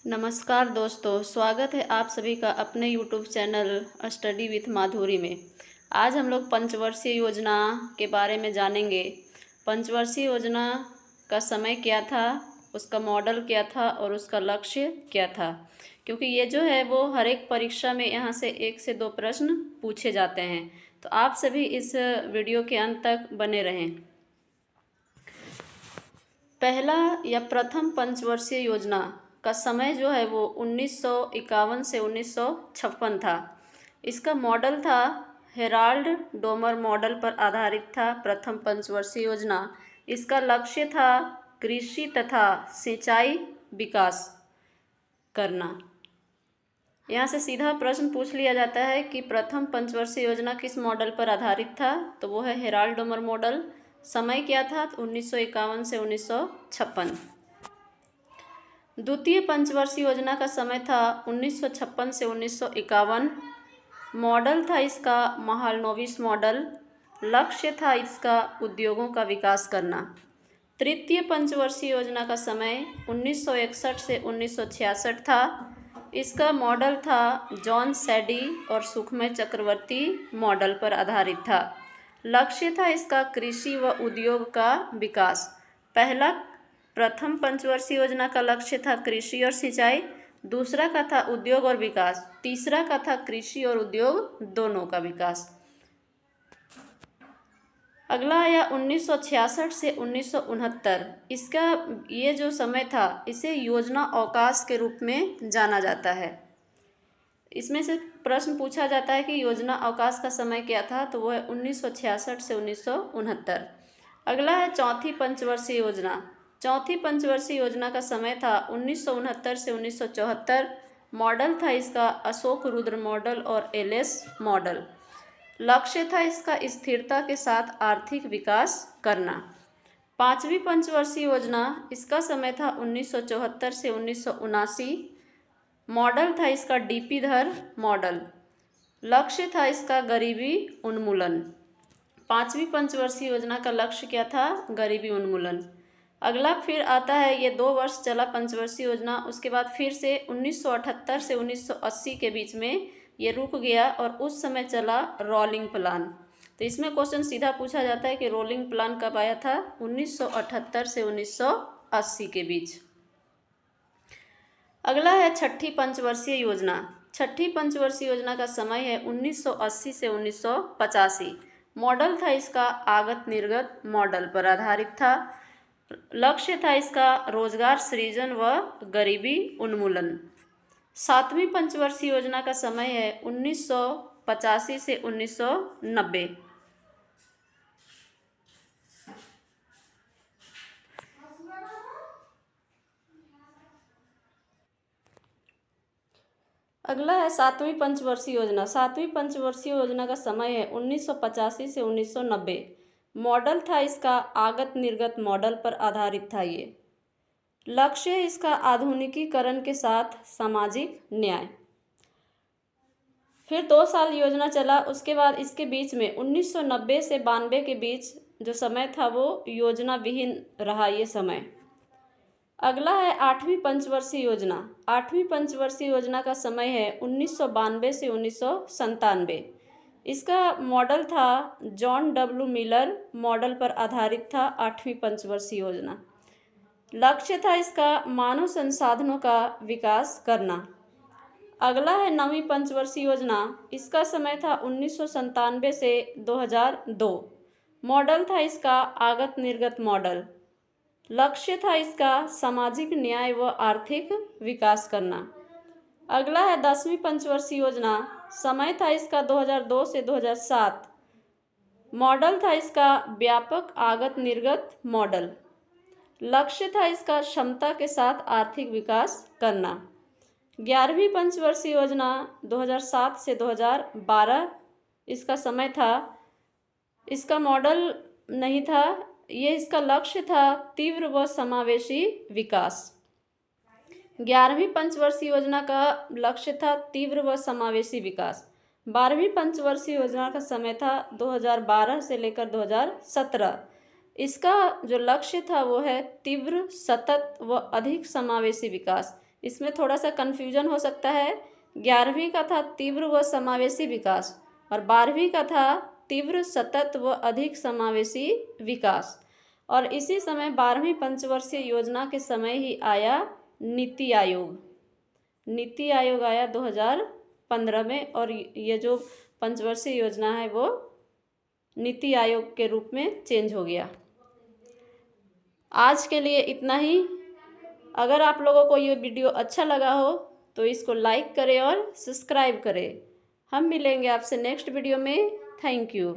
नमस्कार दोस्तों, स्वागत है आप सभी का अपने यूट्यूब चैनल स्टडी विथ माधुरी में। आज हम लोग पंचवर्षीय योजना के बारे में जानेंगे। पंचवर्षीय योजना का समय क्या था, उसका मॉडल क्या था और उसका लक्ष्य क्या था, क्योंकि ये जो है वो हर एक परीक्षा में यहाँ से 1 से 2 प्रश्न पूछे जाते हैं। तो आप सभी इस वीडियो के अंत तक बने रहें। पहला या प्रथम पंचवर्षीय योजना का समय जो है वो 1951 से 1956 था। इसका मॉडल था हेराल्ड डोमर मॉडल पर आधारित था प्रथम पंचवर्षीय योजना। इसका लक्ष्य था कृषि तथा सिंचाई विकास करना। यहाँ से सीधा प्रश्न पूछ लिया जाता है कि प्रथम पंचवर्षीय योजना किस मॉडल पर आधारित था, तो वो है हेराल्ड डोमर मॉडल। समय क्या था, 1951 से 1956। द्वितीय पंचवर्षीय योजना का समय था 1956 से 1951। मॉडल था इसका महालनोबिस मॉडल। लक्ष्य था इसका उद्योगों का विकास करना। तृतीय पंचवर्षीय योजना का समय 1961 से 1966 था। इसका मॉडल था जॉन सैडी और सुखमय चक्रवर्ती मॉडल पर आधारित था। लक्ष्य था इसका कृषि व उद्योग का विकास। प्रथम पंचवर्षीय योजना का लक्ष्य था कृषि और सिंचाई, दूसरा का था उद्योग और विकास, तीसरा का था कृषि और उद्योग दोनों का विकास। अगला आया 1966 से 1969। इसका ये जो समय था इसे योजना अवकाश के रूप में जाना जाता है। इसमें से प्रश्न पूछा जाता है कि योजना अवकाश का समय क्या था, तो वो है 1966 से 1969। अगला है चौथी पंचवर्षीय योजना। चौथी पंचवर्षीय योजना का समय था 1969 से 1974। मॉडल था इसका अशोक रुद्र मॉडल और एलएस मॉडल। लक्ष्य था इसका स्थिरता के साथ आर्थिक विकास करना। पांचवी पंचवर्षीय योजना, इसका समय था 1974 से 1979। मॉडल था इसका डीपी धर मॉडल। लक्ष्य था इसका गरीबी उन्मूलन। पांचवी पंचवर्षीय योजना का लक्ष्य क्या था, गरीबी उन्मूलन। अगला फिर आता है, ये 2 वर्ष चला पंचवर्षीय योजना, उसके बाद फिर से 1978 से 1980 के बीच में ये रुक गया और उस समय चला रोलिंग प्लान। तो इसमें क्वेश्चन सीधा पूछा जाता है कि रोलिंग प्लान कब आया था, 1978 से 1980 के बीच। अगला है छठी पंचवर्षीय योजना। छठी पंचवर्षीय योजना का समय है 1980 से 1985। मॉडल था इसका आगत निर्गत मॉडल पर आधारित था। लक्ष्य था इसका रोजगार सृजन व गरीबी उन्मूलन। सातवीं पंचवर्षीय योजना का समय है 1985 से 1990। अगला है सातवीं पंचवर्षीय योजना। सातवीं पंचवर्षीय योजना का समय है 1985 से 1990। मॉडल था इसका आगत निर्गत मॉडल पर आधारित था। ये लक्ष्य है इसका आधुनिकीकरण के साथ सामाजिक न्याय। फिर 2 साल योजना चला, उसके बाद इसके बीच में 1990 से 92 के बीच जो समय था वो योजना विहीन रहा ये समय। अगला है आठवीं पंचवर्षीय योजना। आठवीं पंचवर्षीय योजना का समय है 1992 से 1997। इसका मॉडल था जॉन डब्ल्यू मिलर मॉडल पर आधारित था। आठवीं पंचवर्षीय योजना, लक्ष्य था इसका मानव संसाधनों का विकास करना। अगला है नवीं पंचवर्षीय योजना। इसका समय था 1997 से 2002। मॉडल था इसका आगत निर्गत मॉडल। लक्ष्य था इसका सामाजिक न्याय व आर्थिक विकास करना। अगला है 10वीं पंचवर्षीय योजना। समय था इसका 2002 से 2007। मॉडल था इसका व्यापक आगत निर्गत मॉडल। लक्ष्य था इसका क्षमता के साथ आर्थिक विकास करना। 11वीं पंचवर्षीय योजना 2007 से 2012 इसका समय था। इसका मॉडल नहीं था, ये इसका लक्ष्य था तीव्र व समावेशी विकास। 11वीं पंचवर्षीय योजना का लक्ष्य था तीव्र व समावेशी विकास। 12वीं पंचवर्षीय योजना का समय था 2012 से लेकर 2017। इसका जो लक्ष्य था वो है तीव्र, सतत व अधिक समावेशी विकास। इसमें थोड़ा सा कन्फ्यूजन हो सकता है। 11वीं का था तीव्र व समावेशी विकास और 12वीं का था तीव्र, सतत व अधिक समावेशी विकास। और इसी समय 12वीं पंचवर्षीय योजना के समय ही आया नीति आयोग। नीति आयोग आया 2015 में और ये जो पंचवर्षीय योजना है वो नीति आयोग के रूप में चेंज हो गया। आज के लिए इतना ही। अगर आप लोगों को ये वीडियो अच्छा लगा हो तो इसको लाइक करें और सब्सक्राइब करें। हम मिलेंगे आपसे नेक्स्ट वीडियो में। Thank you.